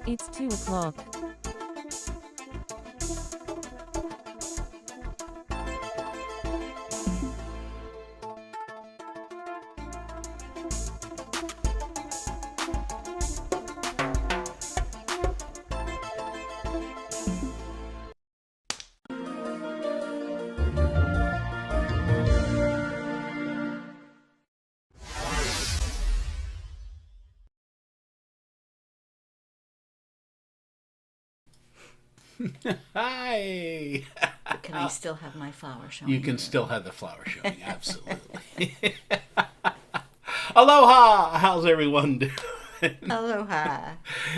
It's 2 o'clock. Hi! Can I still have my flower showing? You can still have the flower showing, absolutely. Aloha! How's everyone doing? Aloha.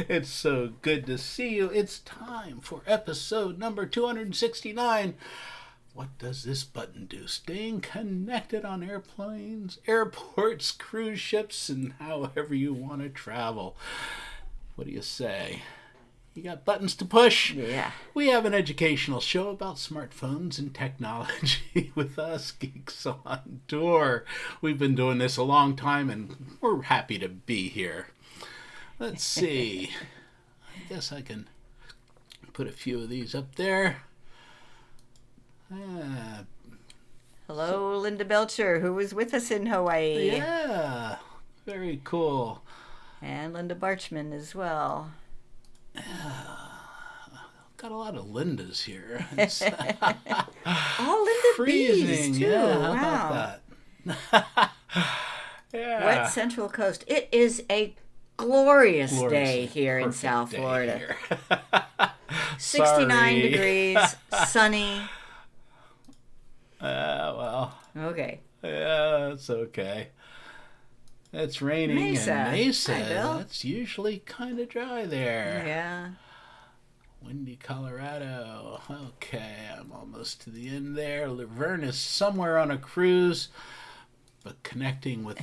It's so good to see you. It's time for episode number 269. What does this button do? Staying connected on airplanes, airports, cruise ships, and however you want to travel. What do you say? You got buttons to push? Yeah. We have an educational show about smartphones and technology with us, Geeks On Tour. We've been doing this a long time, and we're happy to be here. Let's see. I guess I can put a few of these up there. Hello, Linda Belcher, who was with us in Hawaii. Yeah, very cool. And Linda Barchman as well. Got a lot of Lindas here. All Linda Freezing, B's, too. yeah. How Wow. about that? Yeah. Wet Central Coast. It is a glorious day here in Perfect South day Florida. here. 69 Sorry. degrees, sunny. Well, Okay. yeah, it's okay. It's raining Mesa. in Mesa. Hi, Bill. It's usually kind of dry there. Yeah. Windy, Colorado. Okay, I'm almost to the end there. Laverne is somewhere on a cruise, but connecting with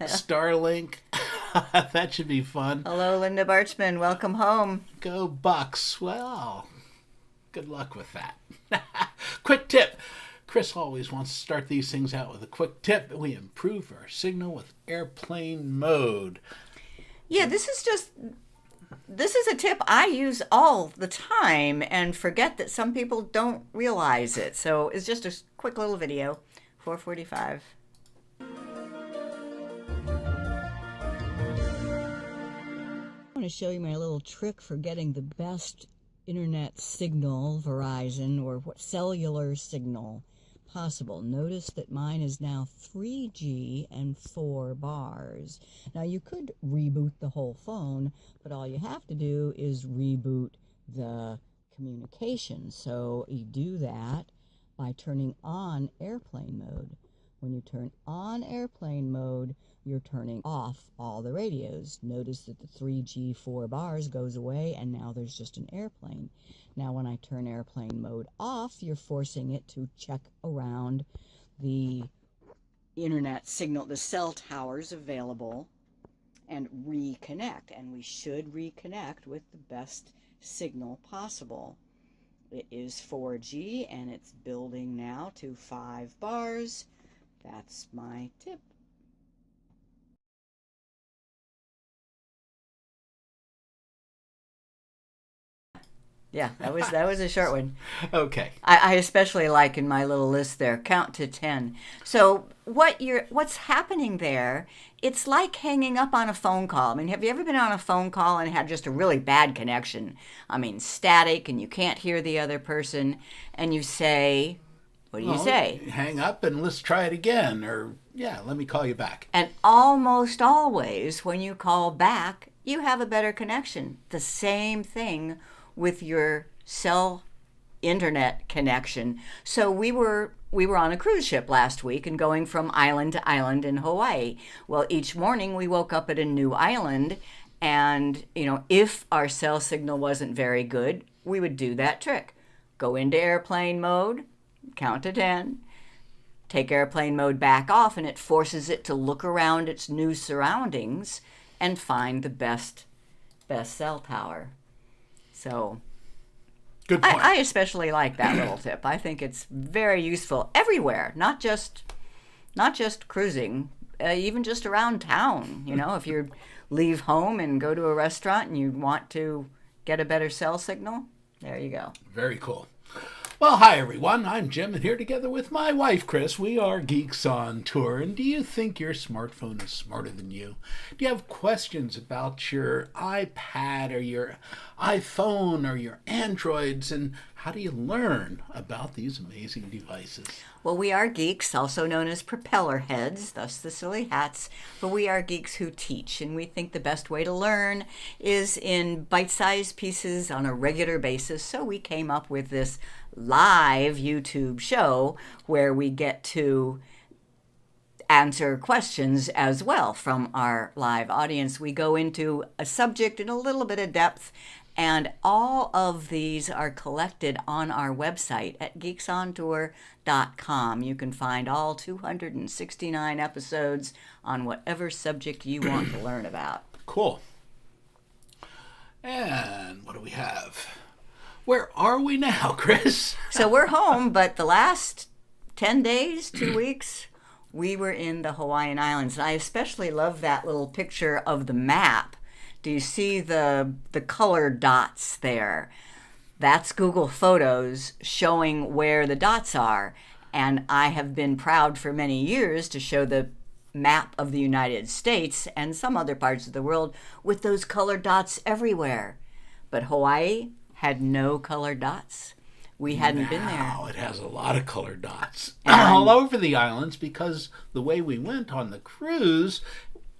Starlink. That should be fun. Hello, Linda Barchman. Welcome home. Go Bucks. Well, good luck with that. Quick tip. Chris always wants to start these things out with a quick tip. We improve our signal with airplane mode. Yeah, this is a tip I use all the time and forget that some people don't realize it. So it's just a quick little video, 4:45. I want to show you my little trick for getting the best internet signal, Verizon, or what cellular signal possible. Notice that mine is now 3G and 4 bars. Now you could reboot the whole phone, but all you have to do is reboot the communication. So you do that by turning on airplane mode. When you turn on airplane mode, you're turning off all the radios. Notice that the 3G 4 bars goes away and now there's just an airplane. Now when I turn airplane mode off, you're forcing it to check around the internet signal, the cell towers available, and reconnect. And we should reconnect with the best signal possible. It is 4G and it's building now to 5 bars. That's my tip. Yeah, that was a short one. Okay. I especially like in my little list there, count to 10. So what's happening there, it's like hanging up on a phone call. I mean, have you ever been on a phone call and had just a really bad connection? I mean, static, and you can't hear the other person, and you say, what do you say? Hang up and let's try it again. Or, yeah, let me call you back. And almost always when you call back, you have a better connection. The same thing with your cell internet connection. So we were on a cruise ship last week and going from island to island in Hawaii. Well, each morning we woke up at a new island, and if our cell signal wasn't very good, we would do that trick. Go into airplane mode, count to 10, take airplane mode back off, and it forces it to look around its new surroundings and find the best cell tower. So Good point. I especially like that little tip. I think it's very useful everywhere, not just cruising, even just around town. If you leave home and go to a restaurant and you want to get a better cell signal? There you go. Very cool. Well, hi everyone. I'm Jim, and here together with my wife, Chris, we are Geeks on Tour. And do you think your smartphone is smarter than you? Do you have questions about your iPad or your iPhone or your Androids? And how do you learn about these amazing devices? Well, we are geeks, also known as propeller heads, thus the silly hats, but we are geeks who teach, and we think the best way to learn is in bite-sized pieces on a regular basis, so we came up with this live YouTube show where we get to answer questions as well from our live audience. We go into a subject in a little bit of depth, and all of these are collected on our website at geeksontour.com. You can find all 269 episodes on whatever subject you want to learn about. Cool. And what do we have? Where are we now, Chris? So we're home, but the last 10 days, 2 weeks, we were in the Hawaiian Islands. And I especially love that little picture of the map. Do you see the colored dots there? That's Google Photos showing where the dots are. And I have been proud for many years to show the map of the United States and some other parts of the world with those colored dots everywhere. But Hawaii had no colored dots. We hadn't been there. Now it has a lot of colored dots all over the islands because the way we went on the cruise,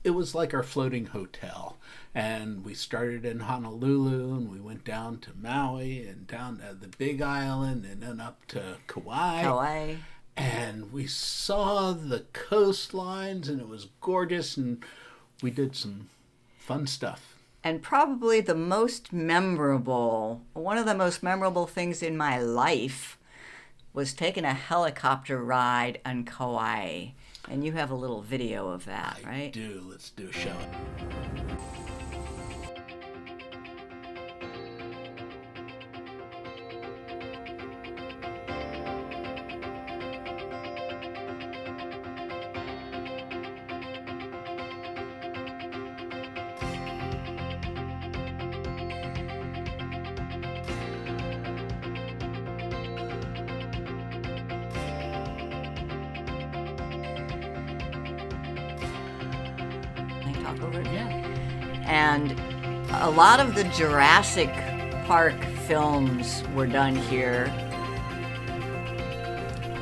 it was like our floating hotel. And we started in Honolulu, and we went down to Maui, and down to the Big Island, and then up to Kauai. And we saw the coastlines, and it was gorgeous, and we did some fun stuff. And probably one of the most memorable things in my life was taking a helicopter ride on Kauai. And you have a little video of that, right? I do. Let's do a show. Over it. Yeah. And a lot of the Jurassic Park films were done here,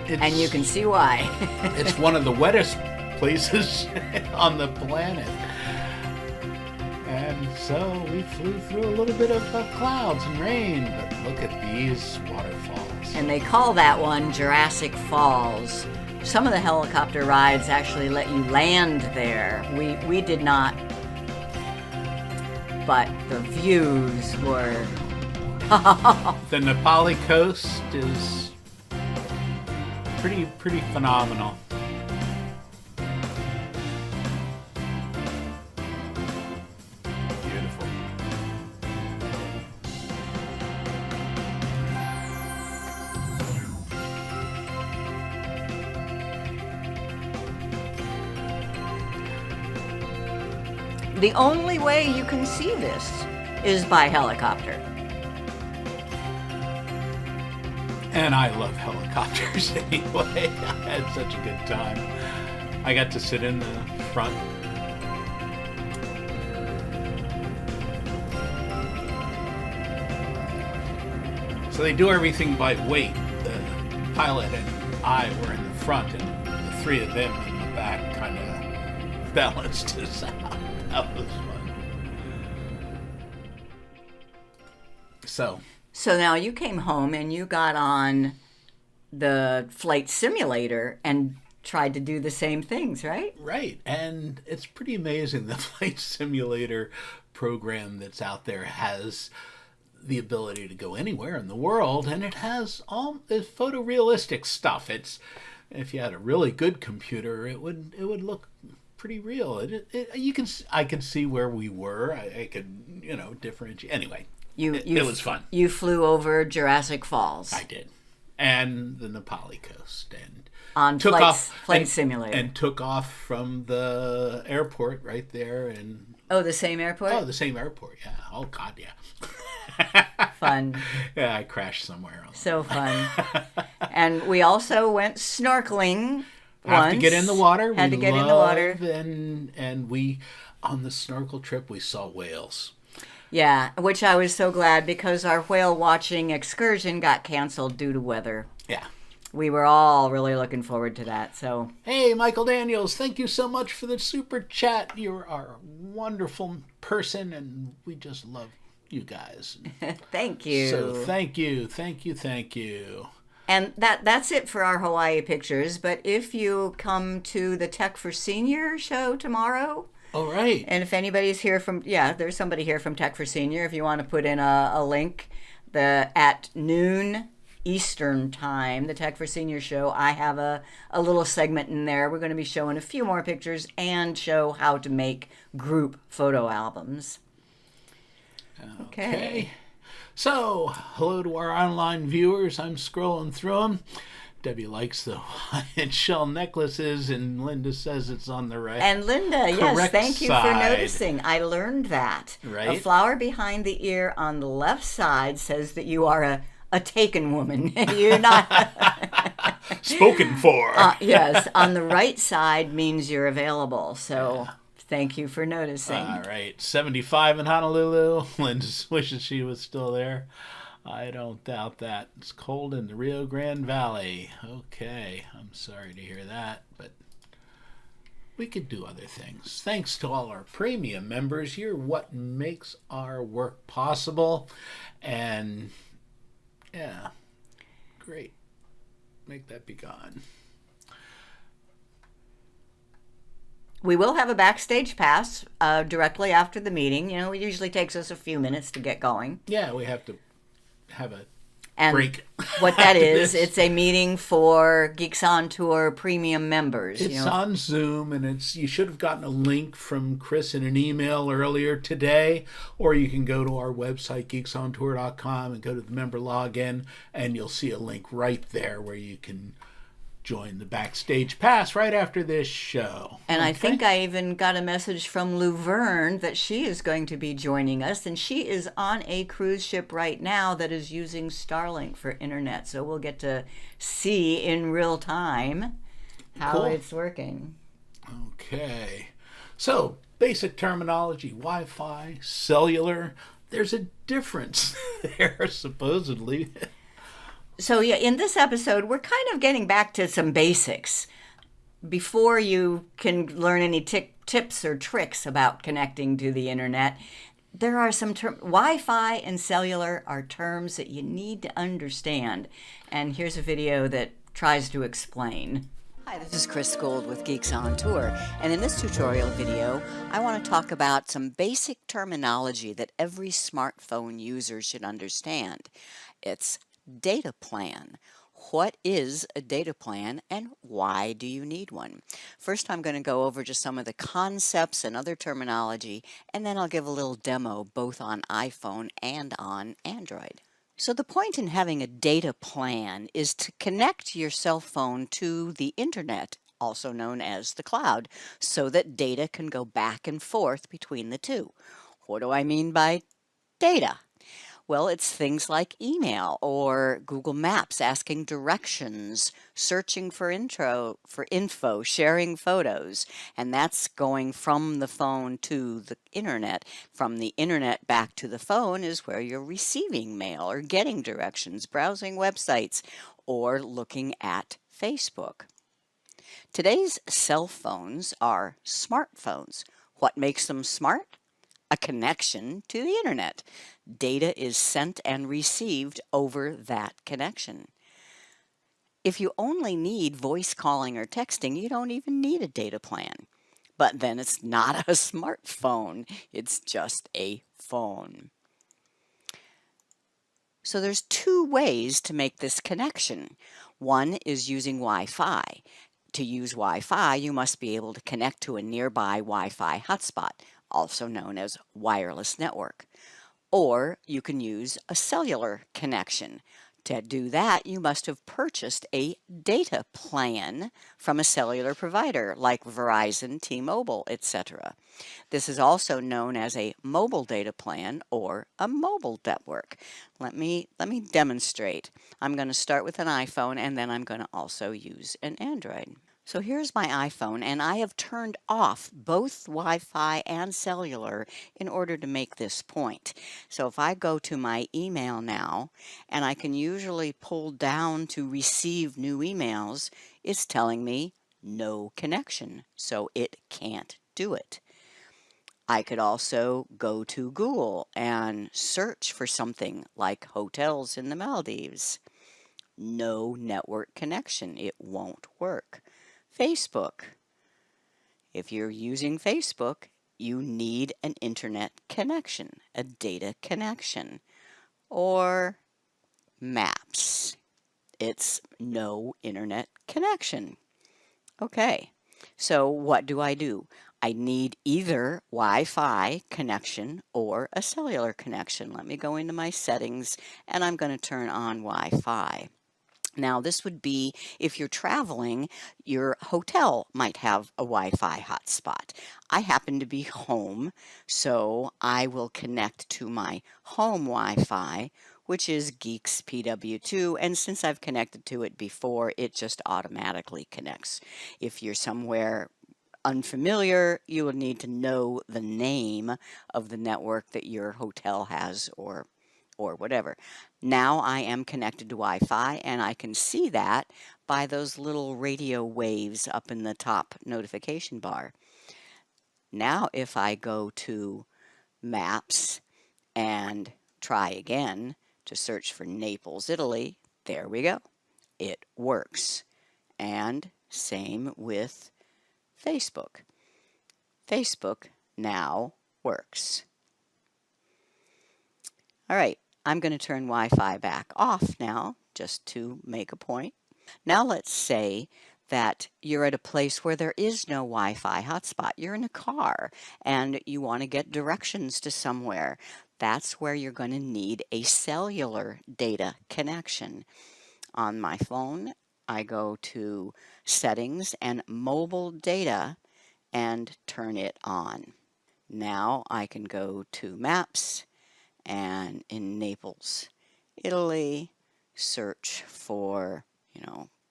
and you can see why. It's one of the wettest places on the planet. And so we flew through a little bit of clouds and rain, but look at these waterfalls. And they call that one Jurassic Falls. Some of the helicopter rides actually let you land there. We did not, but the views were... The Nepali coast is pretty phenomenal. Beautiful. The only way you can see this is by helicopter. And I love helicopters anyway. I had such a good time. I got to sit in the front. So they do everything by weight. The pilot and I were in the front, and the three of them in the back kind of balanced us out. That was fun. So now you came home and you got on the flight simulator and tried to do the same things, right? Right. And it's pretty amazing. The flight simulator program that's out there has the ability to go anywhere in the world, and it has all this photorealistic stuff. It's, if you had a really good computer, it would look pretty real. I could see where we were. I could, differentiate. Anyway, it was fun. You flew over Jurassic Falls. I did, and the Nepali coast, and on flight simulator, and took off from the airport right there. And the same airport. Oh, the same airport. Yeah. Oh God, yeah. Fun. Yeah, I crashed somewhere else. So fun. And we also went snorkeling Have to get in the water. Had we to get in the water. And we, on the snorkel trip, we saw whales. Yeah, which I was so glad because our whale watching excursion got canceled due to weather. Yeah. We were all really looking forward to that. So, hey, Michael Daniels, thank you so much for the super chat. You're a wonderful person, and we just love you guys. Thank you. So thank you. And that's it for our Hawaii pictures. But if you come to the Tech for Senior show tomorrow, all right. And if anybody's here from, there's somebody here from Tech for Senior. If you want to put in a link, at noon Eastern time, the Tech for Senior show, I have a little segment in there. We're going to be showing a few more pictures and show how to make group photo albums. Okay. So, hello to our online viewers. I'm scrolling through them. Debbie likes the Hawaiian shell necklaces, and Linda says it's on the right. And Linda, yes, thank you for noticing. I learned that. Right. A flower behind the ear on the left side says that you are a taken woman. You're not spoken for. Yes, on the right side means you're available. So thank you for noticing. All right, 75 in Honolulu. Linda wishes she was still there. I don't doubt that. It's cold in the Rio Grande Valley. Okay, I'm sorry to hear that, but we could do other things. Thanks to all our premium members. You're what makes our work possible. And yeah, great. Make that be gone. We will have a backstage pass directly after the meeting. It usually takes us a few minutes to get going. Yeah, we have to have a break. What that is, it's a meeting for Geeks On Tour premium members. It's on Zoom, and you should have gotten a link from Chris in an email earlier today, or you can go to our website, geeksontour.com, and go to the member login, and you'll see a link right there where you can join the backstage pass right after this show. And I think I even got a message from Luverne that she is going to be joining us, and she is on a cruise ship right now that is using Starlink for internet, so we'll get to see in real time how it's working. Okay. So, basic terminology, Wi-Fi, cellular, there's a difference there, supposedly. So, in this episode, we're kind of getting back to some basics before you can learn any tips or tricks about connecting to the internet. There are some Wi-Fi and cellular are terms that you need to understand. And here's a video that tries to explain. Hi, this is Chris Gould with Geeks On Tour. And in this tutorial video, I want to talk about some basic terminology that every smartphone user should understand. It's data plan. What is a data plan and why do you need one? First, I'm going to go over just some of the concepts and other terminology, and then I'll give a little demo both on iPhone and on Android. So the point in having a data plan is to connect your cell phone to the internet, also known as the cloud, so that data can go back and forth between the two. What do I mean by data? Well, it's things like email or Google Maps asking directions, searching for info, sharing photos, and that's going from the phone to the internet. From the internet back to the phone is where you're receiving mail or getting directions, browsing websites, or looking at Facebook. Today's cell phones are smartphones. What makes them smart? A connection to the internet. Data is sent and received over that connection. If you only need voice calling or texting, you don't even need a data plan. But then it's not a smartphone, it's just a phone. So there's two ways to make this connection. One is using Wi-Fi. To use Wi-Fi, you must be able to connect to a nearby Wi-Fi hotspot, also known as wireless network. Or you can use a cellular connection. To do that, you must have purchased a data plan from a cellular provider like Verizon, T-Mobile, etc. This is also known as a mobile data plan or a mobile network. Let me demonstrate. I'm going to start with an iPhone and then I'm going to also use an Android. So here's my iPhone, and I have turned off both Wi-Fi and cellular in order to make this point. So if I go to my email now, and I can usually pull down to receive new emails, it's telling me no connection, so it can't do it. I could also go to Google and search for something like hotels in the Maldives. No network connection, it won't work. Facebook. If you're using Facebook, you need an internet connection, a data connection. Or Maps. It's no internet connection. Okay, so what do? I need either Wi-Fi connection or a cellular connection. Let me go into my settings and I'm going to turn on Wi-Fi. Now, this would be if you're traveling, your hotel might have a Wi-Fi hotspot. I happen to be home, so I will connect to my home Wi-Fi, which is Geeks PW2, and since I've connected to it before, it just automatically connects. If you're somewhere unfamiliar, you will need to know the name of the network that your hotel has or whatever. Now I am connected to Wi-Fi and I can see that by those little radio waves up in the top notification bar. Now if I go to Maps and try again to search for Naples, Italy, there we go. It works. And same with Facebook. Facebook now works. All right. I'm going to turn Wi-Fi back off now, just to make a point. Now let's say that you're at a place where there is no Wi-Fi hotspot. You're in a car and you want to get directions to somewhere. That's where you're going to need a cellular data connection. On my phone, I go to Settings and Mobile Data and turn it on. Now I can go to Maps and in Naples, Italy, search for,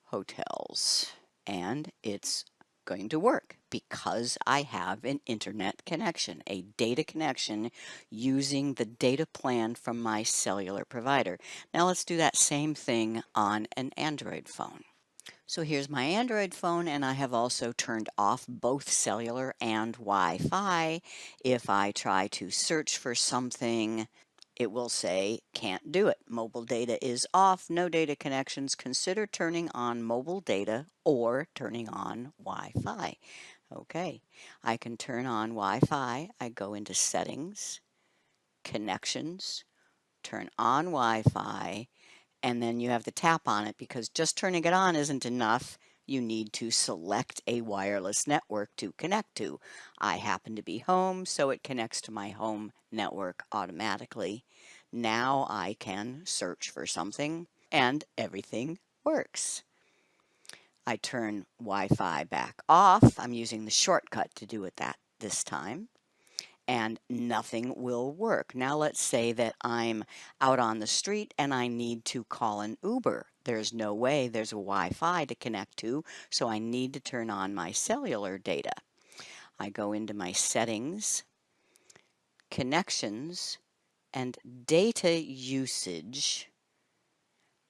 hotels. And it's going to work because I have an internet connection, a data connection using the data plan from my cellular provider. Now let's do that same thing on an Android phone. So here's my Android phone, and I have also turned off both cellular and Wi-Fi. If I try to search for something, it will say, can't do it. Mobile data is off, no data connections. Consider turning on mobile data or turning on Wi-Fi. Okay, I can turn on Wi-Fi. I go into Settings, Connections, turn on Wi-Fi, and then you have to tap on it because just turning it on isn't enough. You need to select a wireless network to connect to. I happen to be home, so it connects to my home network automatically. Now I can search for something and everything works. I turn Wi-Fi back off. I'm using the shortcut to do it this time. And nothing will work. Now let's say that I'm out on the street and I need to call an Uber. There's no way there's a Wi-Fi to connect to, so I need to turn on my cellular data. I go into my settings, connections, and data usage,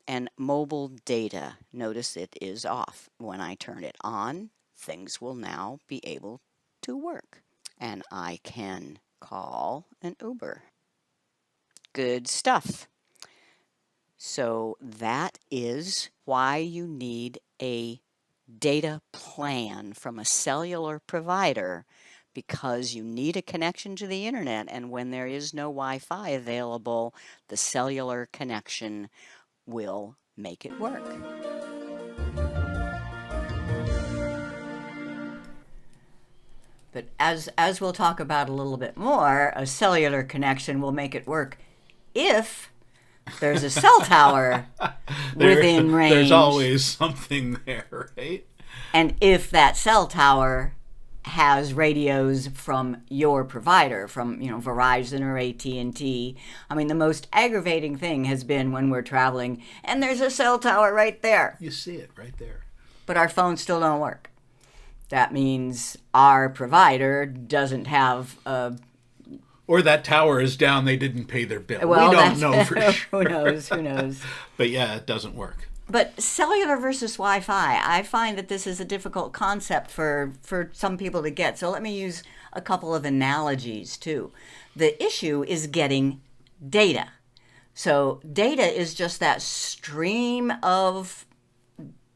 and mobile data. Notice it is off. When I turn it on, things will now be able to work. And I can call an Uber. Good stuff. So that is why you need a data plan from a cellular provider, because you need a connection to the internet, and when there is no Wi-Fi available, the cellular connection will make it work. But as we'll talk about a little bit more, a cellular connection will make it work if there's a cell tower within range. There's always something there, right? And if that cell tower has radios from your provider, from Verizon or AT&T. I mean, the most aggravating thing has been when we're traveling and there's a cell tower right there. You see it right there. But our phones still don't work. That means our provider doesn't have a... Or that tower is down, they didn't pay their bill. Well, we don't know for sure. Who knows? But yeah, it doesn't work. But cellular versus Wi-Fi, I find that this is a difficult concept for some people to get. So let me use a couple of analogies too. The issue is getting data. So data is just that stream of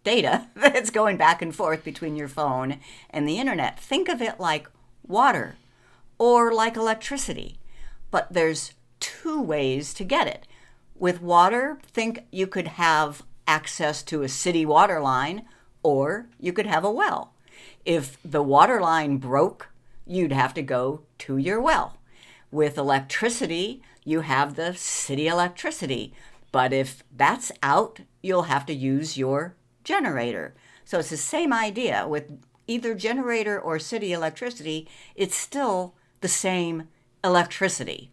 data that's going back and forth between your phone and the internet. Think of it like water or like electricity. But there's two ways to get it. With water, think you could have access to a city water line, or you could have a well. If the water line broke, you'd have to go to your well. With electricity, you have the city electricity. But if that's out, you'll have to use your generator. So it's the same idea. With either generator or city electricity, it's still the same electricity.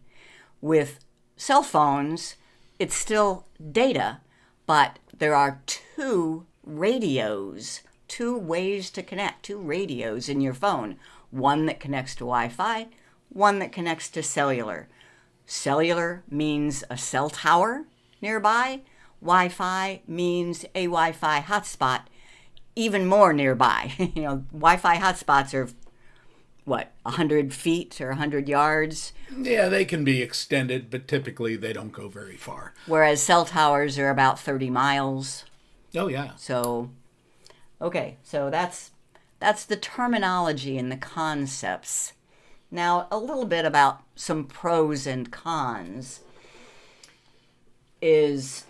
With cell phones, it's still data, but there are two radios, two ways to connect, two radios in your phone. One that connects to Wi-Fi, one that connects to cellular. Cellular means a cell tower nearby. Wi-Fi means a Wi-Fi hotspot even more nearby. Wi-Fi hotspots are, 100 feet or 100 yards? Yeah, they can be extended, but typically they don't go very far. Whereas cell towers are about 30 miles. Oh, yeah. So, okay, so that's the terminology and the concepts. Now, a little bit about some pros and cons is,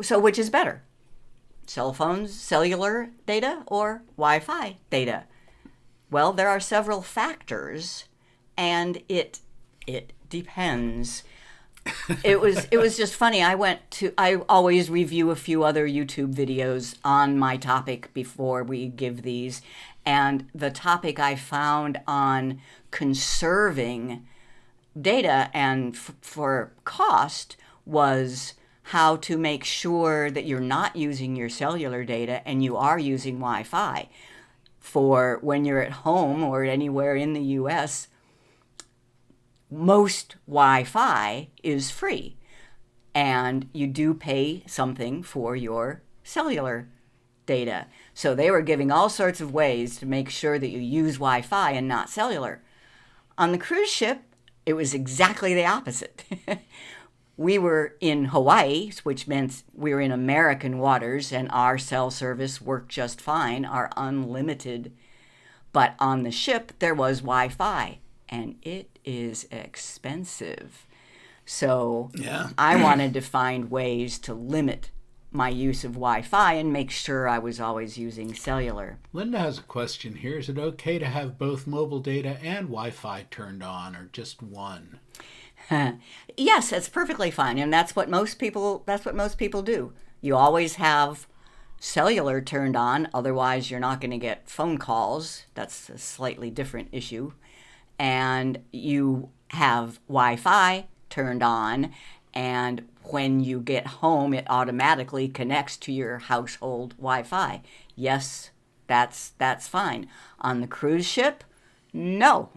so which is better? Cell phones, cellular data, or Wi-Fi data? Well, there are several factors, and it depends. It was just funny. I always review a few other YouTube videos on my topic before we give these, and the topic I found on conserving data and for cost was how to make sure that you're not using your cellular data and you are using Wi-Fi. For when you're at home or anywhere in the U.S., most Wi-Fi is free, and you do pay something for your cellular data. So they were giving all sorts of ways to make sure that you use Wi-Fi and not cellular. On the cruise ship, it was exactly the opposite. We were in Hawaii, which meant we were in American waters, and our cell service worked just fine, our unlimited. But on the ship, there was Wi-Fi, and it is expensive. So yeah. I wanted to find ways to limit my use of Wi-Fi and make sure I was always using cellular. Linda has a question here. Is it okay to have both mobile data and Wi-Fi turned on, or just one? Yes, that's perfectly fine, and that's what most people do. You always have cellular turned on, otherwise you're not going to get phone calls. That's a slightly different issue. And you have Wi-Fi turned on, and when you get home, it automatically connects to your household Wi-Fi. Yes, that's fine. On the cruise ship, no.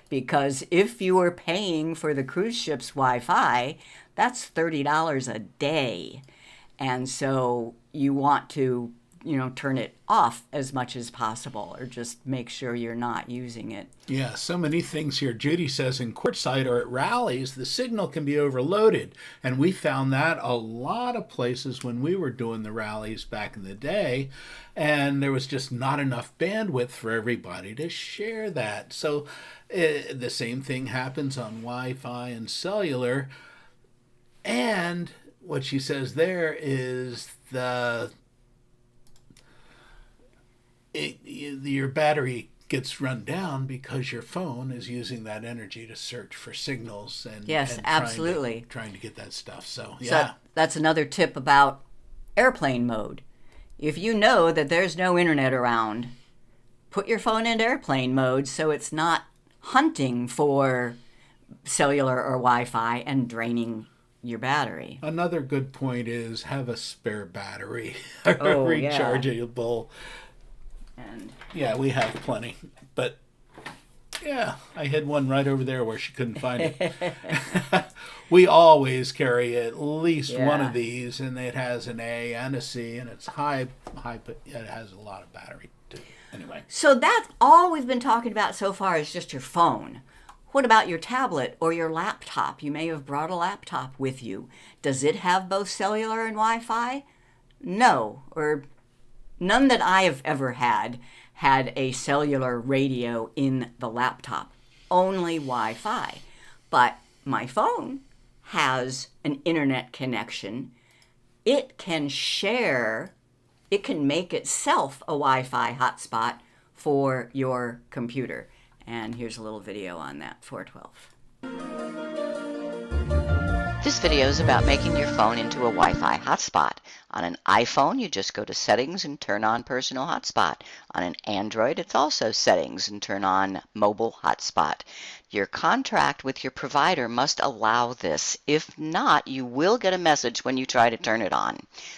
Because if you are paying for the cruise ship's Wi-Fi, that's $30 a day. And so you want to, turn it off as much as possible, or just make sure you're not using it. Yeah, so many things here. Judy says in courtside or at rallies, the signal can be overloaded. And we found that a lot of places when we were doing the rallies back in the day. And there was just not enough bandwidth for everybody to share that. So the same thing happens on Wi-Fi and cellular. And what she says there is your battery gets run down because your phone is using that energy to search for signals and Yes, and absolutely. trying to get that stuff. So So that's another tip about airplane mode. If you know that there's no internet around, put your phone into airplane mode so it's not hunting for cellular or Wi-Fi and draining your battery. Another good point is have a spare battery, Oh, yeah. rechargeable. And Yeah, we have plenty. But yeah, I had one right over there where she couldn't find it. We always carry at least one Yeah. of these, and it has an A and a C, and it's high, but it has a lot of battery too. Anyway, so that's all we've been talking about so far is just your phone. What about your tablet or your laptop? You may have brought a laptop with you. Does it have both cellular and Wi-Fi? No, or none that I have ever had a cellular radio in the laptop. Only Wi-Fi. But my phone has an internet connection. It can make itself a Wi-Fi hotspot for your computer. And here's a little video on that, 412. This video is about making your phone into a Wi-Fi hotspot. On an iPhone, you just go to Settings and turn on Personal Hotspot. On an Android, it's also Settings and turn on Mobile Hotspot. Your contract with your provider must allow this. If not, you will get a message when you try to turn it on.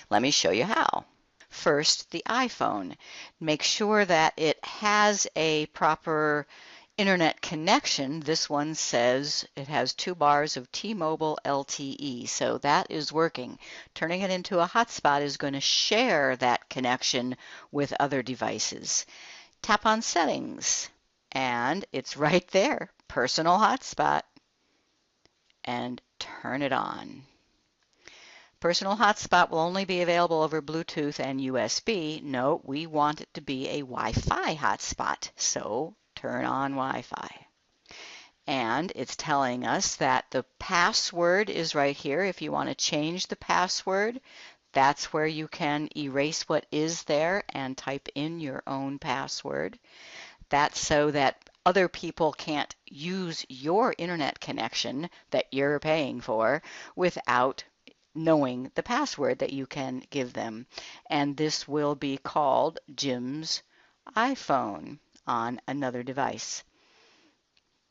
Let me show you how. First, the iPhone. Make sure that it has a proper internet connection. This one says it has 2 bars of T-Mobile LTE, so that is working. Turning it into a hotspot is going to share that connection with other devices. Tap on Settings, and it's right there, Personal Hotspot, and turn it on. Personal Hotspot will only be available over Bluetooth and USB. No, we want it to be a Wi-Fi hotspot, so turn on Wi-Fi. And it's telling us that the password is right here. If you want to change the password, that's where you can erase what is there and type in your own password. That's so that other people can't use your internet connection that you're paying for without knowing the password that you can give them. And this will be called Jim's iPhone on another device.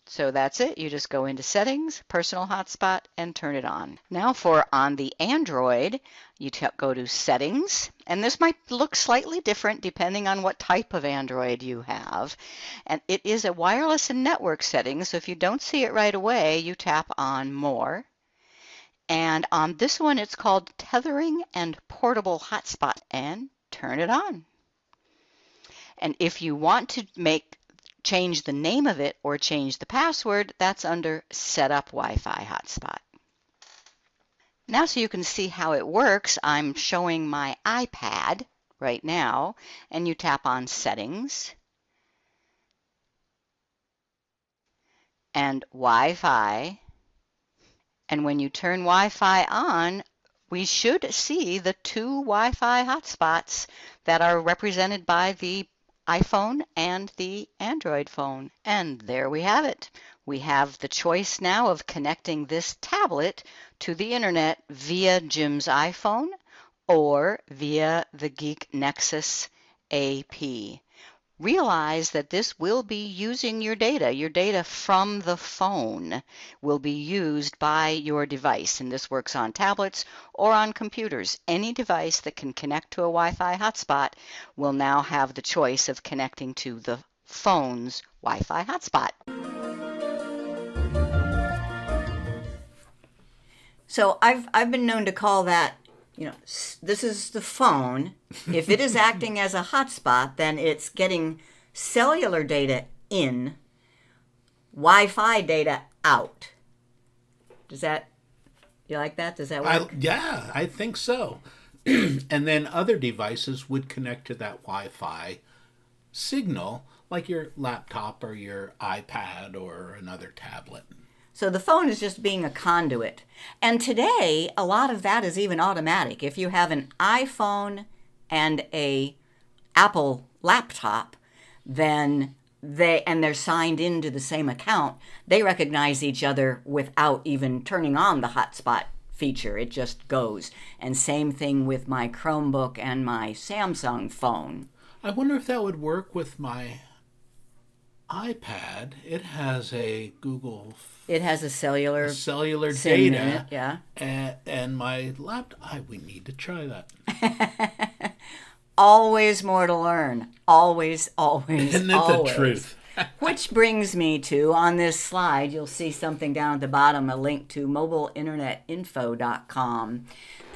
So that's it. You just go into Settings, Personal Hotspot, and turn it on. Now for on the Android, you go to Settings, and this might look slightly different depending on what type of Android you have. And it is a wireless and network setting, so if you don't see it right away, you tap on More. And on this one, it's called Tethering and Portable Hotspot, and turn it on. And if you want to change the name of it or change the password, that's under Setup Wi-Fi Hotspot. Now, so you can see how it works, I'm showing my iPad right now, and you tap on Settings and Wi-Fi. And when you turn Wi-Fi on, we should see the 2 Wi-Fi hotspots that are represented by the iPhone and the Android phone. And there we have it. We have the choice now of connecting this tablet to the internet via Jim's iPhone or via the Geek Nexus AP. Realize that this will be using your data. Your data from the phone will be used by your device, and this works on tablets or on computers. Any device that can connect to a Wi-Fi hotspot will now have the choice of connecting to the phone's Wi-Fi hotspot. So I've been known to call that, this is the phone. If it is acting as a hotspot, then it's getting cellular data in, Wi-Fi data out. You like that? Does that work? Yeah, I think so. And then other devices would connect to that Wi-Fi signal, like your laptop or your iPad or another tablet. So the phone is just being a conduit. And today, a lot of that is even automatic. If you have an iPhone and a Apple laptop, then they're signed into the same account, they recognize each other without even turning on the hotspot feature. It just goes. And same thing with my Chromebook and my Samsung phone. I wonder if that would work with my iPad. It has a Google. It has a cellular SIM in data. it, yeah. And my laptop. We need to try that. Always more to learn. Always, always, Isn't it always. the truth? Which brings me to, on this slide, you'll see something down at the bottom, a link to mobileinternetinfo.com.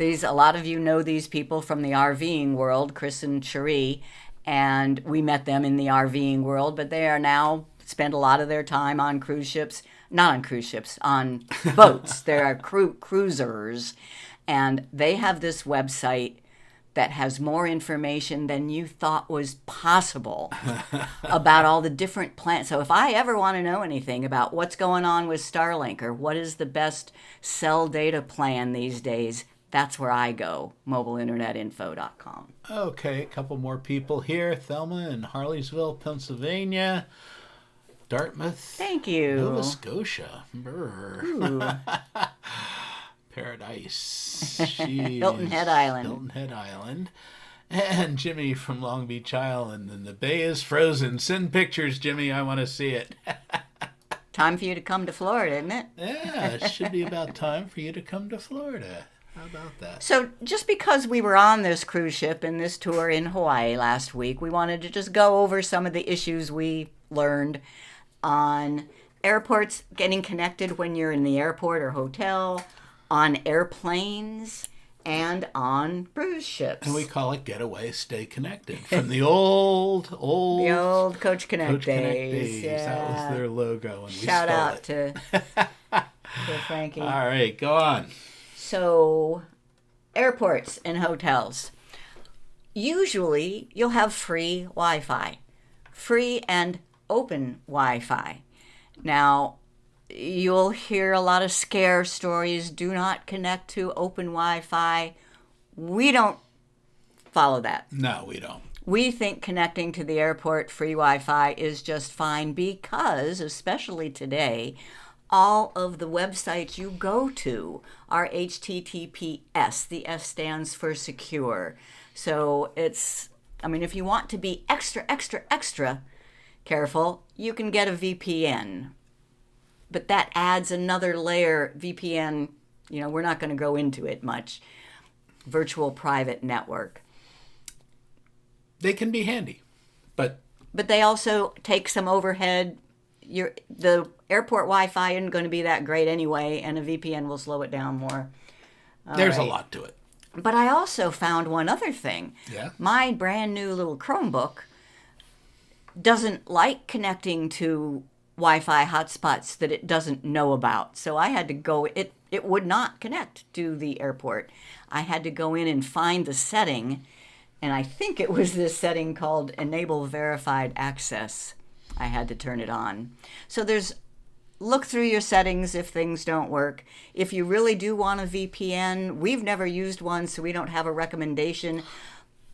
A lot of you know these people from the RVing world, Chris and Cherie, and we met them in the RVing world, but they are now spend a lot of their time on cruise ships, not on cruise ships, on boats. They are cruisers, and they have this website that has more information than you thought was possible about all the different plans. So if I ever want to know anything about what's going on with Starlink or what is the best cell data plan these days, that's where I go, mobileinternetinfo.com. Okay, a couple more people here. Thelma in Harleysville, Pennsylvania. Dartmouth. Thank you. Nova Scotia. Brr. Paradise. Hilton Head Island. Hilton Head Island. And Jimmy from Long Beach Island. And the bay is frozen. Send pictures, Jimmy. I want to see it. Time for you to come to Florida, isn't it? Yeah, it should be about time for you to come to Florida. How about that? So just because we were on this cruise ship and this tour in Hawaii last week, we wanted to just go over some of the issues we learned on airports, getting connected when you're in the airport or hotel, on airplanes, and on cruise ships. And we call it Getaway Stay Connected from the old the old Coach Connect Coach Connect days. days. That was Yeah. their logo. And we Shout stole out it. to Frankie. All right, go on. So, airports and hotels. Usually, you'll have free Wi-Fi. Free and open Wi-Fi. Now, you'll hear a lot of scare stories. Do not connect to open Wi-Fi. We don't follow that. No, we don't. We think connecting to the airport free Wi-Fi is just fine because, especially today, all of the websites you go to are HTTPS. The S stands for secure. So if you want to be extra careful, you can get a VPN. But that adds another layer. VPN, we're not going to go into it much. Virtual private network. They can be handy, but they also take some overhead. The airport Wi-Fi isn't going to be that great anyway, and a VPN will slow it down more. there's a lot to it. But I also found one other thing. Yeah. My brand new little Chromebook doesn't like connecting to Wi-Fi hotspots that it doesn't know about. So I had to go, it would not connect to the airport. I had to go in and find the setting, and I think it was this setting called Enable Verified Access. I had to turn it on. So look through your settings if things don't work. If you really do want a VPN, we've never used one, so we don't have a recommendation.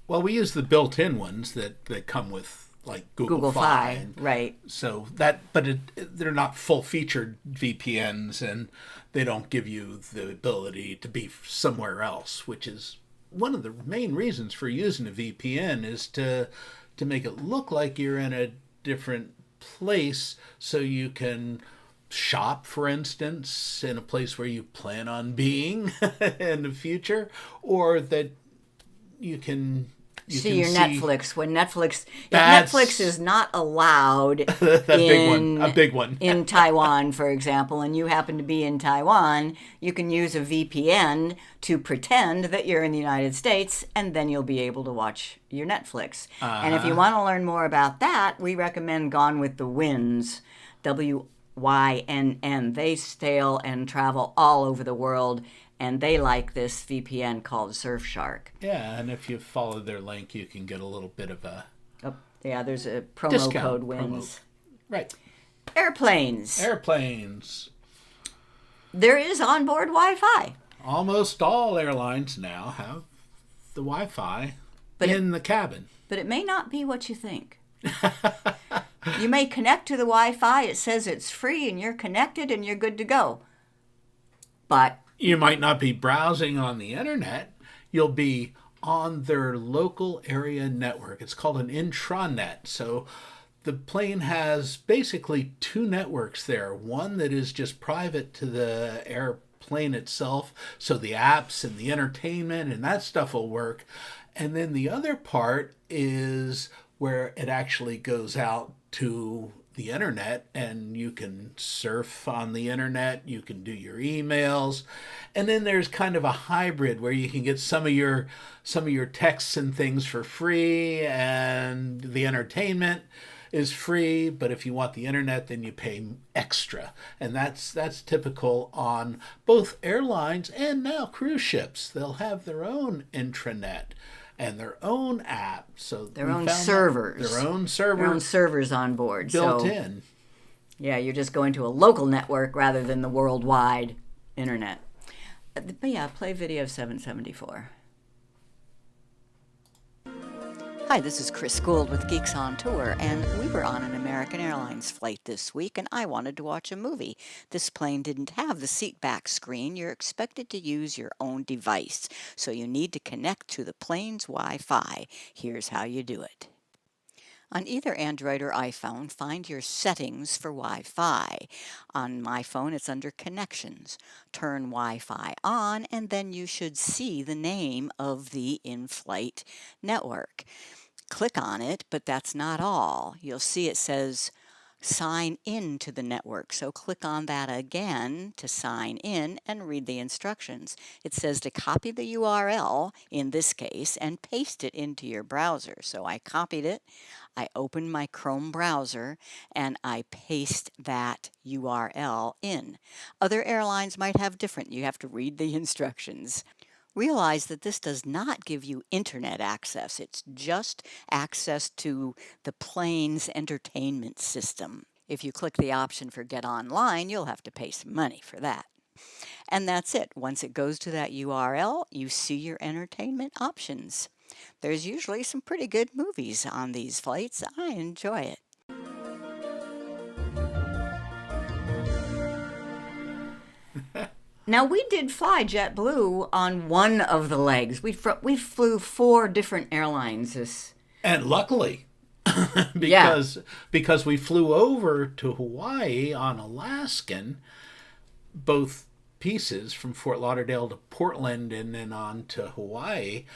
Well, we use the built-in ones that come with like Google Fi, right? So they're not full-featured VPNs, and they don't give you the ability to be somewhere else, which is one of the main reasons for using a VPN is to make it look like you're in a different place, so you can shop, for instance, in a place where you plan on being in the future, or that you can see your Netflix when Netflix is not allowed a big one in Taiwan, for example, and you happen to be in Taiwan, you can use a VPN to pretend that you're in the United States, and then you'll be able to watch your Netflix. And if you want to learn more about that, we recommend Gone with the Winds, WYNN. They sail and travel all over the world, and they like this VPN called Surfshark. Yeah, and if you follow their link, you can get a little bit of a there's a promo discount code WINS. Right. Airplanes. There is onboard Wi-Fi. Almost all airlines now have the Wi-Fi in the cabin. But it may not be what you think. You may connect to the Wi-Fi. It says it's free and you're connected and you're good to go. But you might not be browsing on the internet. You'll be on their local area network. It's called an intranet. So the plane has basically two networks there. One that is just private to the airplane itself, so the apps and the entertainment and that stuff will work. And then the other part is where it actually goes out to the internet, and you can surf on the internet, you can do your emails, and then there's kind of a hybrid where you can get some of your texts and things for free, and the entertainment is free, but if you want the internet, then you pay extra. And that's typical on both airlines and now cruise ships. They'll have their own intranet and their own app, so their own servers. Their own servers on board. Built in. Yeah, you're just going to a local network rather than the worldwide internet. But yeah, play video 774. Hi, this is Chris Gould with Geeks on Tour, and we were on an American Airlines flight this week, and I wanted to watch a movie. This plane didn't have the seat back screen. You're expected to use your own device, so you need to connect to the plane's Wi-Fi. Here's how you do it. On either Android or iPhone, find your settings for Wi-Fi. On my phone, it's under Connections. Turn Wi-Fi on, and then you should see the name of the in-flight network. Click on it, but that's not all. You'll see it says sign in to the network. So click on that again to sign in and read the instructions. It says to copy the URL, in this case, and paste it into your browser. So I copied it, I opened my Chrome browser, and I paste that URL in. Other airlines might have different. You have to read the instructions. Realize that this does not give you internet access. It's just access to the plane's entertainment system. If you click the option for Get Online, you'll have to pay some money for that. And that's it. Once it goes to that URL, you see your entertainment options. There's usually some pretty good movies on these flights. I enjoy it. Now, we did fly JetBlue on one of the legs. We flew 4 different airlines. And luckily, because we flew over to Hawaii on Alaskan, both pieces from Fort Lauderdale to Portland and then on to Hawaii.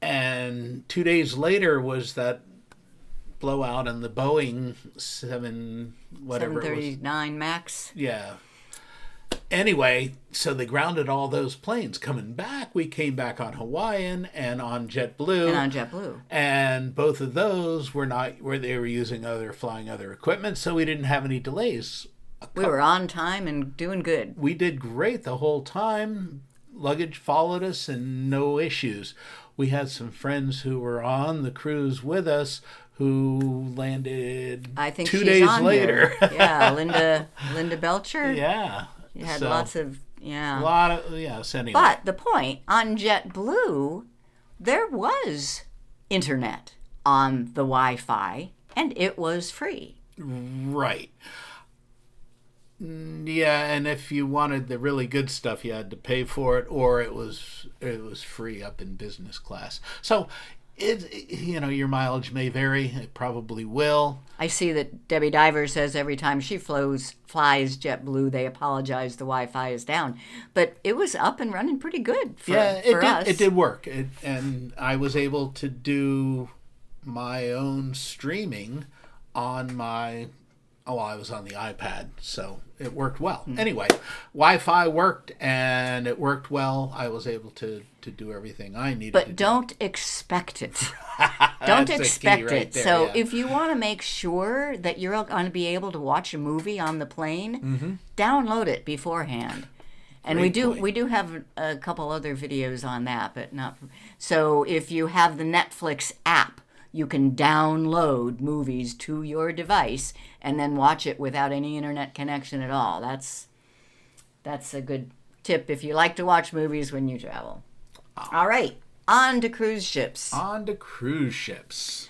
And 2 days later was that blowout in the Boeing 739 MAX. Yeah. Anyway, so they grounded all those planes. Coming back, we came back on Hawaiian and on JetBlue. And both of those were not where they were flying other equipment, so we didn't have any delays. We were on time and doing good. We did great the whole time. Luggage followed us and no issues. We had some friends who were on the cruise with us who landed I think 2 she's days on later. Here. Yeah, Linda Belcher. Yeah. You had So, lots of, yeah. A lot of, yes, anyway. But the point, on JetBlue, there was internet on the Wi-Fi, and it was free. Right. Yeah, and if you wanted the really good stuff, you had to pay for it, or it was free up in business class. So, your mileage may vary. It probably will. I see that Debbie Diver says every time she flies JetBlue, they apologize the Wi-Fi is down. But it was up and running pretty good for us. It did work. And I was able to do my own streaming on I was on the iPad, so it worked well. Anyway, Wi-Fi worked, and it worked well. I was able to do everything I needed to do. But don't expect it. Don't expect it. There, so yeah. if you want to make sure that you're going to be able to watch a movie on the plane, download it beforehand. And we do have a couple other videos on that, but not. So if you have the Netflix app, you can download movies to your device and then watch it without any internet connection at all. That's a good tip if you like to watch movies when you travel. All right, on to cruise ships. On to cruise ships.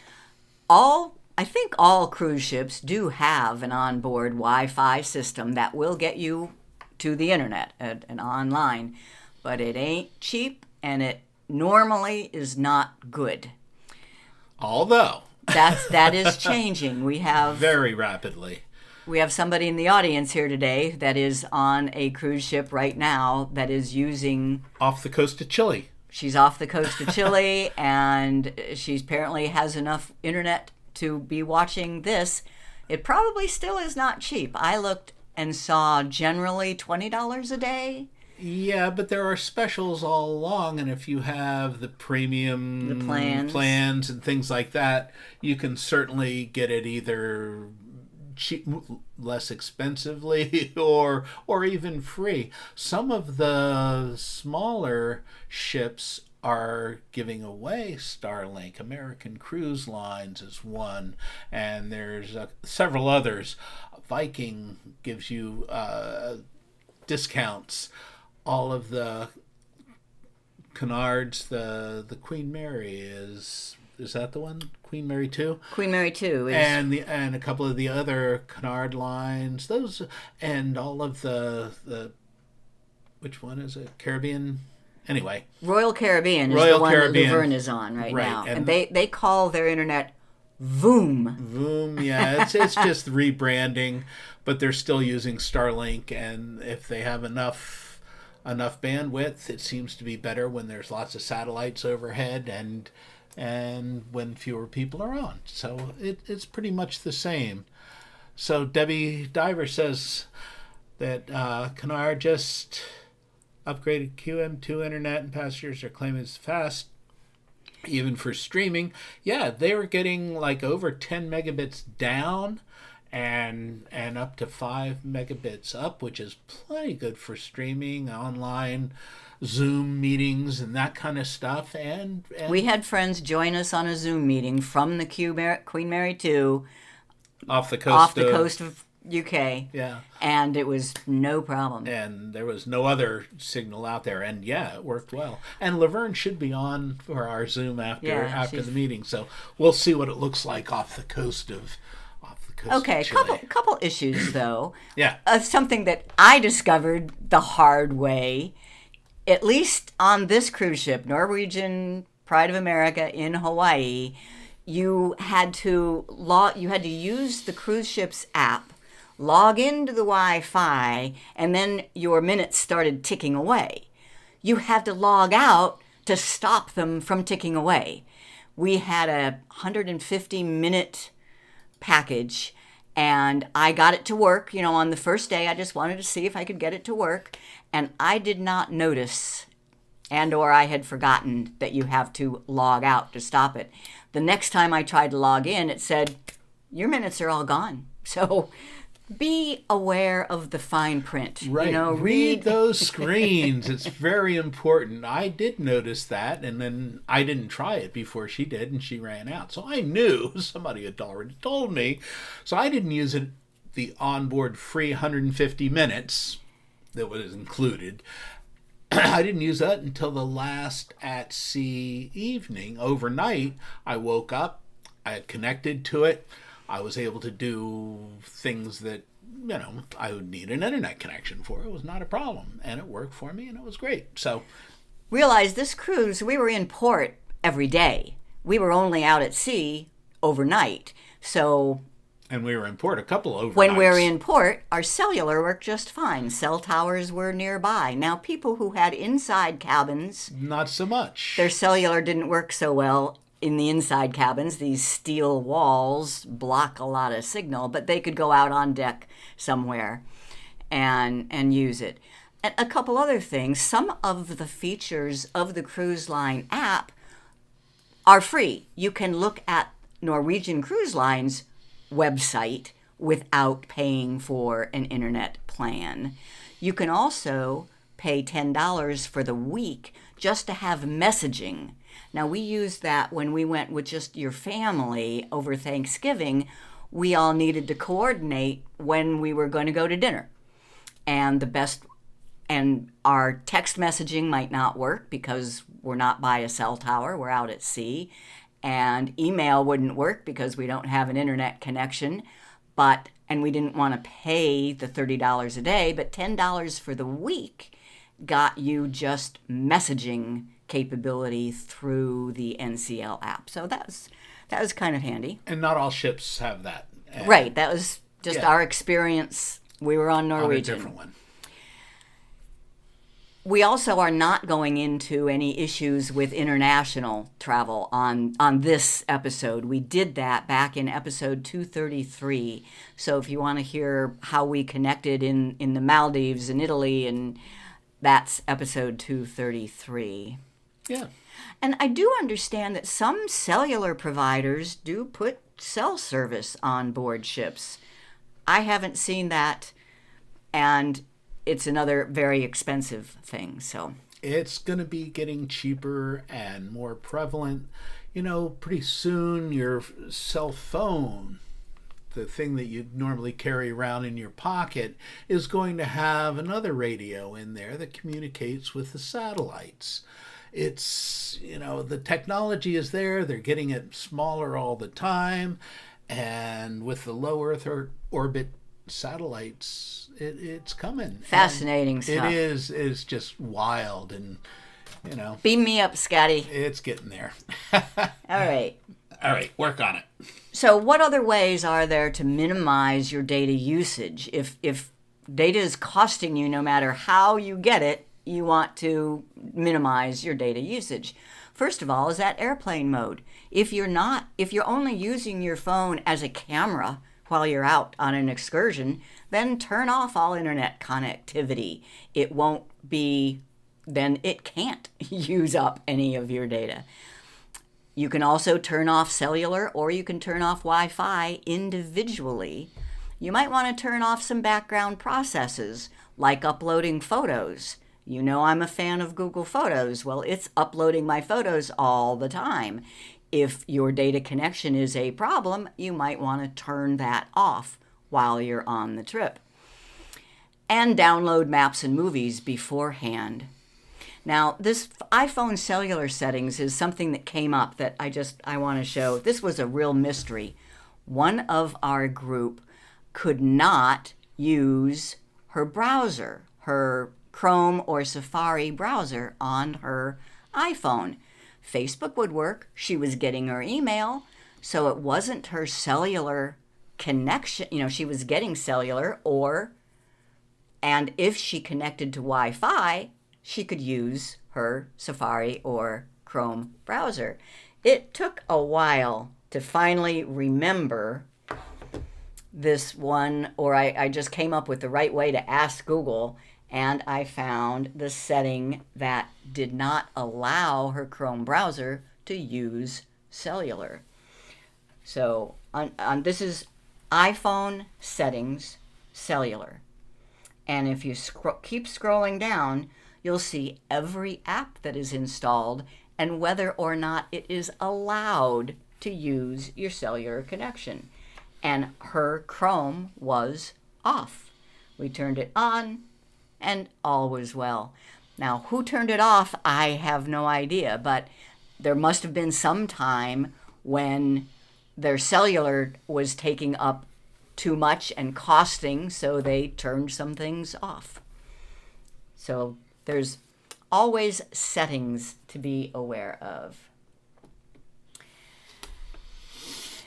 All I think all cruise ships do have an onboard Wi-Fi system that will get you to the internet and online, but it ain't cheap and it normally is not good. Although That is changing. We have very rapidly. We have somebody in the audience here today that is on a cruise ship right now that is using... Off the coast of Chile. She's off the coast of Chile, and she apparently has enough internet to be watching this. It probably still is not cheap. I looked and saw generally $20 a day. Yeah, but there are specials all along, and if you have the premium plans and things like that, you can certainly get it either cheap, less expensively, or even free. Some of the smaller ships are giving away Starlink. American Cruise Lines is one, and there's several others. Viking gives you discounts. All of the Cunards, the Queen Mary is that the one? Queen Mary 2? Queen Mary 2 is... And a couple of the other Cunard lines, those, and all of the which one is it? Caribbean? Anyway. Royal Caribbean is the one that Laverne is on right now. And they call their internet Voom. Voom, yeah. It's just rebranding, but they're still using Starlink, and if they have enough bandwidth, it seems to be better when there's lots of satellites overhead and when fewer people are on. So it's pretty much the same. So Debbie Diver says that Cunard just upgraded QM2 internet and passengers are claiming it's fast, even for streaming. Yeah, they were getting like over 10 megabits down and up to 5 megabits up, which is plenty good for streaming, online, Zoom meetings, and that kind of stuff. And we had friends join us on a Zoom meeting from the Queen Mary 2 off the coast of UK. Yeah. And it was no problem. And there was no other signal out there. And yeah, it worked well. And Laverne should be on for our Zoom after the meeting. So we'll see what it looks like off the coast of Okay, Chile. couple issues though. Yeah. Something that I discovered the hard way, at least on this cruise ship, Norwegian Pride of America in Hawaii, you had to use the cruise ship's app, log into the Wi-Fi, and then your minutes started ticking away. You had to log out to stop them from ticking away. We had a 150-minute package, and I got it to work. On the first day, I just wanted to see if I could get it to work, and I did not notice, or I had forgotten that you have to log out to stop it. The next time I tried to log in, it said, your minutes are all gone. So be aware of the fine print. Right. Read those screens. It's very important. I did notice that, and then I didn't try it before she did, and she ran out. So I knew somebody had already told me. So I didn't use it, the onboard free 150 minutes that was included. I didn't use that until the last at-sea evening. Overnight, I woke up, I had connected to it. I was able to do things that, I would need an internet connection for. It was not a problem. And it worked for me, and it was great. So, realize this cruise, we were in port every day. We were only out at sea overnight. So... And we were in port a couple overnights. When we were in port, our cellular worked just fine. Cell towers were nearby. Now, people who had inside cabins... Not so much. Their cellular didn't work so well in the inside cabins. These steel walls block a lot of signal, but they could go out on deck somewhere and use it. And a couple other things. Some of the features of the cruise line app are free. You can look at Norwegian Cruise Line's website without paying for an internet plan. You can also pay $10 for the week just to have messaging. Now, we used that when we went with just your family over Thanksgiving. We all needed to coordinate when we were going to go to dinner. And our text messaging might not work because we're not by a cell tower, we're out at sea. and email wouldn't work because we don't have an internet connection, and we didn't want to pay the $30 a day, but $10 for the week got you just messaging capability through the NCL app. So that was kind of handy. And not all ships have that. And Right. That was just our experience. We were on Norwegian. On a different one. We also are not going into any issues with international travel on this episode. We did that back in episode 233. So if you want to hear how we connected in the Maldives and Italy, and that's episode 233. Yeah. And I do understand that some cellular providers do put cell service on board ships. I haven't seen that, and it's another very expensive thing. So It's going to be getting cheaper and more prevalent. Pretty soon your cell phone, the thing that you normally carry around in your pocket, is going to have another radio in there that communicates with the satellites. It's, the technology is there. They're getting it smaller all the time. And with the low Earth orbit satellites, it's coming. fascinating stuff. It is. It's just wild, and Beam me up, Scotty. it's getting there. All right. All right, work on it. So what other ways are there to minimize your data usage? If data is costing you, no matter how you get it, you want to minimize your data usage. First of all is that airplane mode. If you're only using your phone as a camera while you're out on an excursion, then turn off all internet connectivity. It can't use up any of your data. You can also turn off cellular, or you can turn off Wi-Fi individually. You might want to turn off some background processes, like uploading photos. I'm a fan of Google Photos. Well, it's uploading my photos all the time. If your data connection is a problem, you might want to turn that off while you're on the trip. And download maps and movies beforehand. Now, this iPhone cellular settings is something that came up that I want to show. This was a real mystery. One of our group could not use her browser, her Chrome or Safari browser on her iPhone. Facebook would work. She was getting her email, so it wasn't her cellular connection. She was getting cellular, and if she connected to Wi-Fi, she could use her Safari or Chrome browser. It took a while to finally remember this one, or I just came up with the right way to ask Google, and I found the setting that did not allow her Chrome browser to use cellular. So this is iPhone settings, cellular. And if you keep scrolling down, you'll see every app that is installed and whether or not it is allowed to use your cellular connection. And her Chrome was off. We turned it on, and all was well. Now, who turned it off, I have no idea, but there must have been some time when their cellular was taking up too much and costing, so they turned some things off. So there's always settings to be aware of.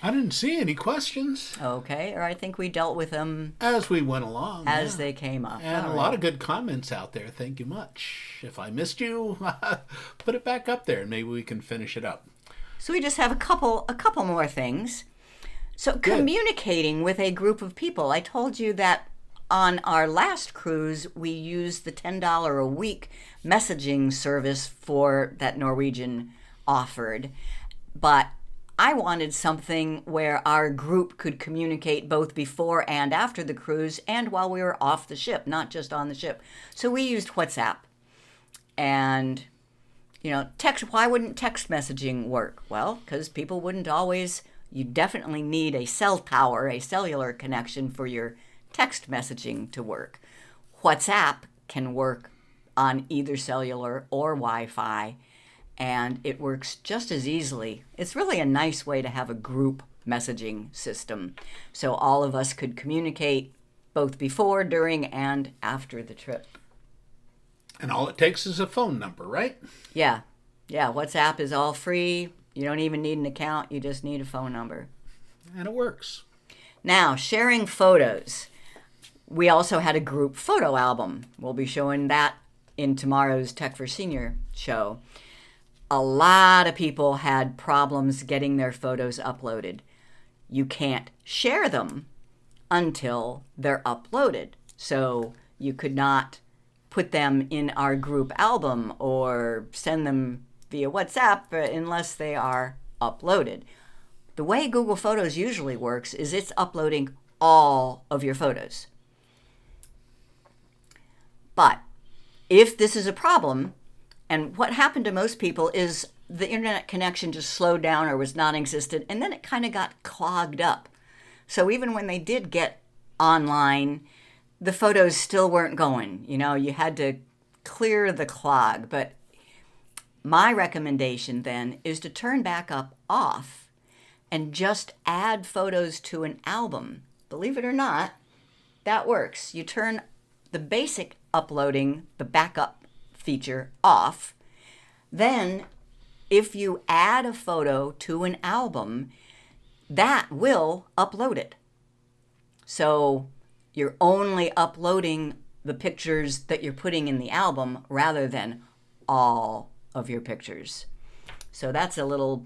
I didn't see any questions Okay, or I think we dealt with them as we went along. as they came up. And All a right. lot of good comments out there. Thank you much. If I missed you, put it back up there and maybe we can finish it up. So we just have a couple more things. So communicating with a group of people. I told you that on our last cruise, we used the $10 a week messaging service for that Norwegian offered. But I wanted something where our group could communicate both before and after the cruise and while we were off the ship, not just on the ship. So we used WhatsApp. And, text. Why wouldn't text messaging work? Well, because people wouldn't always. You definitely need a cell tower, a cellular connection for your text messaging to work. WhatsApp can work on either cellular or Wi-Fi. and it works just as easily. It's really a nice way to have a group messaging system, so all of us could communicate both before, during, and after the trip. And all it takes is a phone number, right? Yeah. WhatsApp is all free. You don't even need an account. You just need a phone number. And it works. Now, sharing photos. We also had a group photo album. We'll be showing that in tomorrow's Tech for Senior show. A lot of people had problems getting their photos uploaded. You can't share them until they're uploaded. So you could not put them in our group album or send them via WhatsApp unless they are uploaded. The way Google Photos usually works is it's uploading all of your photos. But if this is a problem, and what happened to most people is the internet connection just slowed down or was non-existent, and then it kind of got clogged up. So even when they did get online, the photos still weren't going. You know, you had to clear the clog. But my recommendation then is to turn backup off and just add photos to an album. Believe it or not, that works. You turn the basic uploading, the backup feature, off. Then if you add a photo to an album, that will upload it. So you're only uploading the pictures that you're putting in the album rather than all of your pictures. So that's a little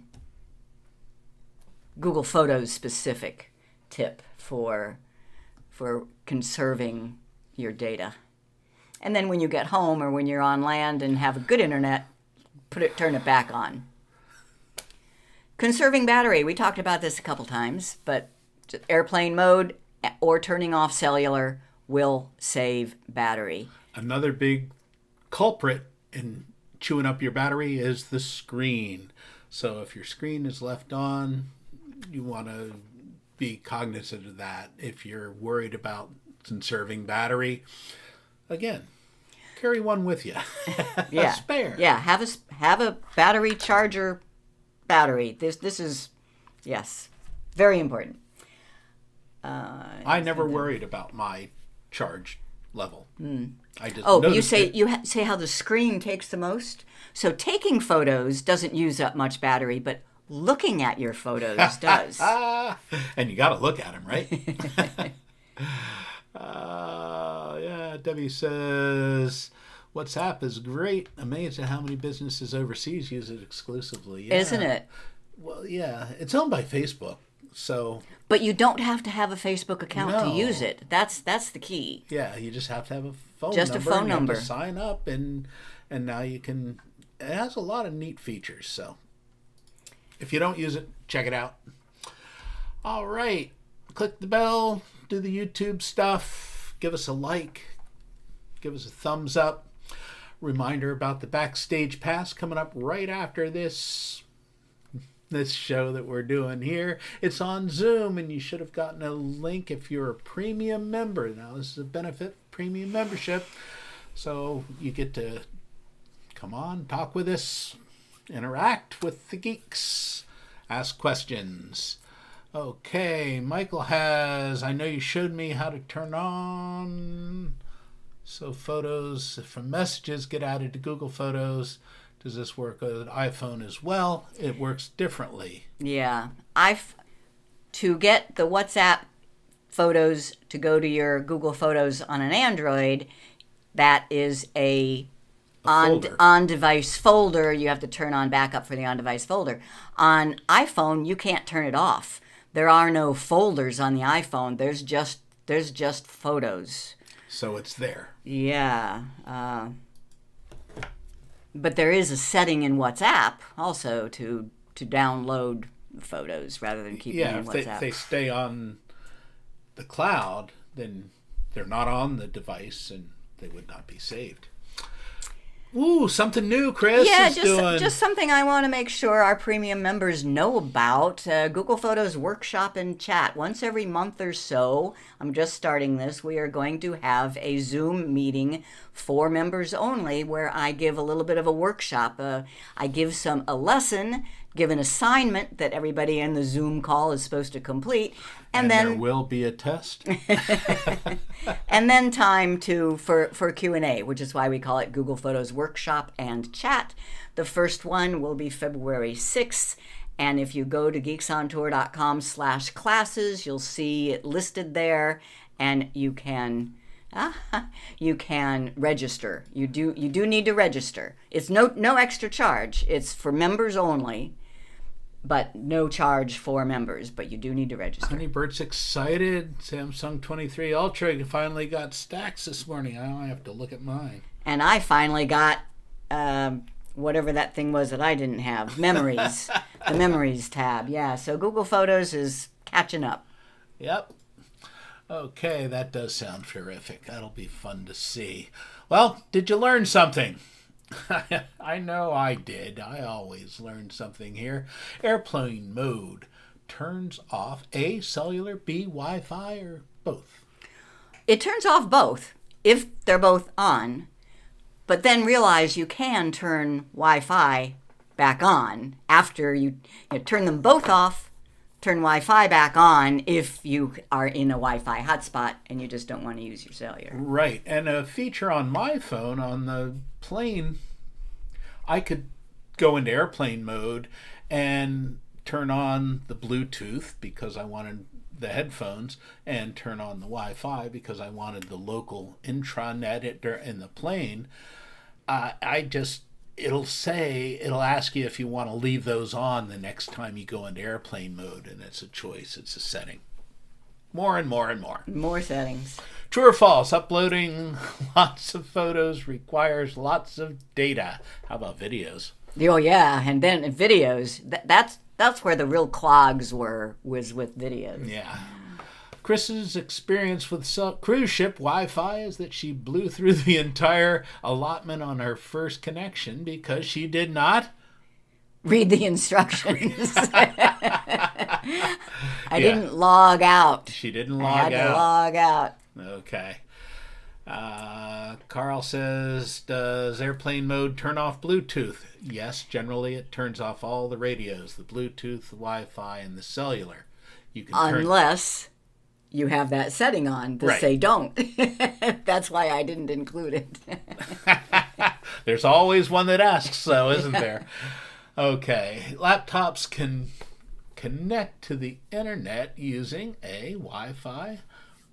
Google Photos specific tip for conserving your data. And then when you get home or when you're on land and have a good internet, turn it back on. Conserving battery. We talked about this a couple times, but airplane mode or turning off cellular will save battery. Another big culprit in chewing up your battery is the screen. So if your screen is left on, you want to be cognizant of that. If you're worried about conserving battery, again, carry one with you. Yeah. A spare. Yeah, have a battery charger battery. This is, yes, very important. I never worried about my charge level. I just you noticed say it. say how the screen takes the most. So taking photos doesn't use up much battery, but looking at your photos does. And you got to look at them, right? Yeah, Debbie says, WhatsApp is great. Amazed at how many businesses overseas use it exclusively. Yeah. Isn't it? Well, yeah. It's owned by Facebook, so... But you don't have to have a Facebook account to No. use it. That's the key. Yeah, you just have to have a phone Just a number. phone and you have number. to sign up, and now you can... It has a lot of neat features, so... If you don't use it, check it out. All right. Click the bell. Do the YouTube stuff. Give us a like. Give us a thumbs up. Reminder about the Backstage Pass coming up right after this show that we're doing here. It's on Zoom, and you should have gotten a link if you're a premium member. Now, this is a benefit premium membership. So you get to come on, talk with us, interact with the geeks, ask questions. Okay, Michael has, I know you showed me how to turn on so photos from messages get added to Google Photos. Does this work on an iPhone as well? It works differently. Yeah. To get the WhatsApp photos to go to your Google Photos on an Android, that is a folder. on-device folder. You have to turn on backup for the on-device folder. On iPhone, you can't turn it off. There are no folders on the iPhone. There's just photos. So it's there. Yeah. But there is a setting in WhatsApp also to download photos rather than keeping them in if WhatsApp. they stay on the cloud, then they're not on the device and they would not be saved. Ooh, something new Chris Yeah, is doing. just something I want to make sure our premium members know about. Google Photos Workshop and Chat. Once every month or so, I'm just starting this, we are going to have a Zoom meeting for members only where I give a little bit of a workshop. I give a lesson, give an assignment that everybody in the Zoom call is supposed to complete. And then there will be a test. and then time for Q&A, which is why we call it Google Photos Workshop and Chat. The first one will be February 6th. And if you go to geeksontour.com/classes, you'll see it listed there, and you can register. You do need to register. It's no extra charge. It's for members only, but no charge for members, but you do need to register. Honeybird's excited. Samsung 23 Ultra finally got stacks this morning. I have to look at mine. And I finally got whatever that thing was that I didn't have. Memories. The Memories tab. Yeah, so Google Photos is catching up. Yep. Okay, that does sound terrific. That'll be fun to see. Well, did you learn something? I know I did. I always learn something here. Airplane mode turns off A, cellular, B, Wi-Fi, or both? It turns off both if they're both on, but then realize you can turn Wi-Fi back on after you turn them both off, turn Wi-Fi back on if you are in a Wi-Fi hotspot and you just don't want to use your cellular. Right, and a feature on my phone on the plane, I could go into airplane mode and turn on the Bluetooth because I wanted the headphones and turn on the Wi-Fi because I wanted the local intranet in the plane. It'll ask you if you want to leave those on the next time you go into airplane mode, and it's a choice, it's a setting. More and more and more. More settings. True or false? Uploading lots of photos requires lots of data. How about videos? Oh yeah, and then videos. That's where the real clogs was with videos. Yeah. Chris's experience with cruise ship Wi-Fi is that she blew through the entire allotment on her first connection because she did not read the instructions. I didn't log out. She didn't log out. I had to log out. Okay. Carl says, does airplane mode turn off Bluetooth? Yes, generally it turns off all the radios, the Bluetooth, the Wi-Fi, and the cellular. You can unless you have that setting on to say don't. That's why I didn't include it. There's always one that asks so, isn't there? Okay. Laptops can connect to the internet using A, Wi-Fi,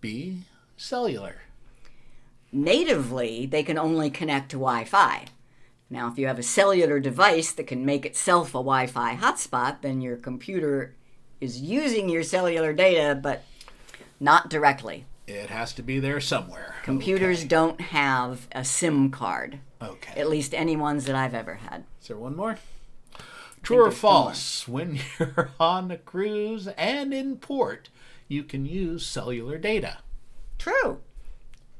B, cellular. Natively, they can only connect to Wi-Fi. Now, if you have a cellular device that can make itself a Wi-Fi hotspot, then your computer is using your cellular data, but not directly. It has to be there somewhere. Computers don't have a SIM card. Okay. At least any ones that I've ever had. Is there one more? True or false? When you're on a cruise and in port, you can use cellular data. True.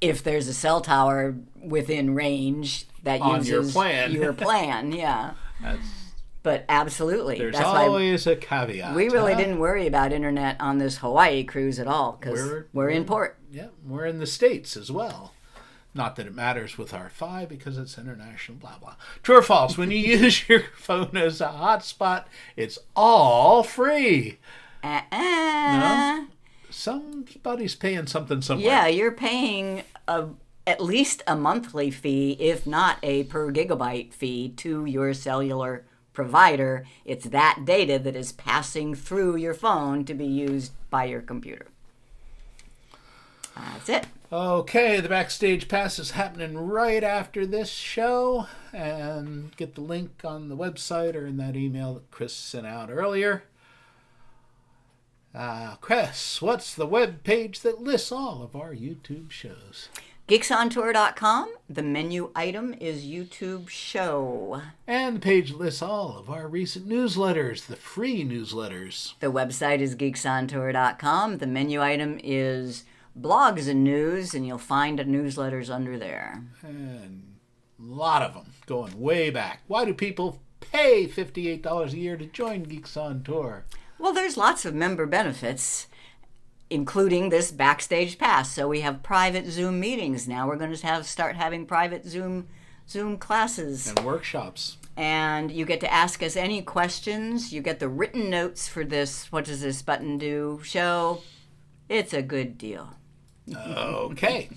If there's a cell tower within range that on uses your plan, yeah. But absolutely. There's always a caveat. We really didn't worry about internet on this Hawaii cruise at all because we're in port. Yeah, we're in the States as well. Not that it matters with our Fi because it's international, blah, blah. True or false? When you use your phone as a hotspot, it's all free. No? Somebody's paying something somewhere. Yeah, you're paying at least a monthly fee, if not a per gigabyte fee, to your cellular provider. It's that data that is passing through your phone to be used by your computer. That's it. Okay, the Backstage Pass is happening right after this show. And get the link on the website or in that email that Chris sent out earlier. Chris, what's the web page that lists all of our YouTube shows? Geeksontour.com. The menu item is YouTube show. And the page lists all of our recent newsletters, the free newsletters. The website is geeksontour.com. The menu item is blogs and news, and you'll find newsletters under there. And lot of them going way back. Why do people pay $58 a year to join Geeks on Tour? Well, there's lots of member benefits, including this backstage pass. So we have private Zoom meetings now. We're going to start having private Zoom classes. And workshops. And you get to ask us any questions. You get the written notes for this What Does This Button Do show. It's a good deal. Okay.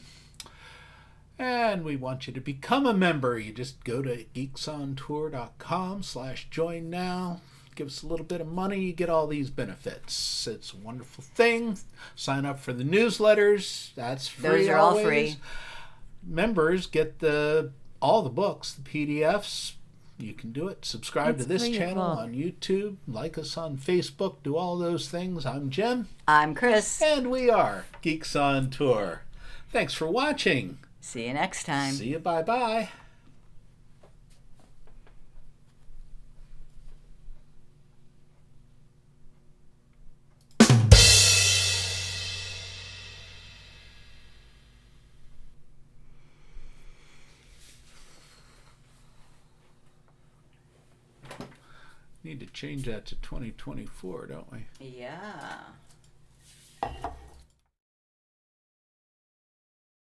And we want you to become a member. You just go to geeksontour.com/join now. Give us a little bit of money. You get all these benefits. It's a wonderful thing. Sign up for the newsletters. That's free. Those are all free. Members get all the books, the PDFs. You can do it. Subscribe to this channel on YouTube. Like us on Facebook. Do all those things. I'm Jim. I'm Chris. And we are Geeks on Tour. Thanks for watching. See you next time. See you. Bye-bye. Need to change that to 2024, don't we? Yeah.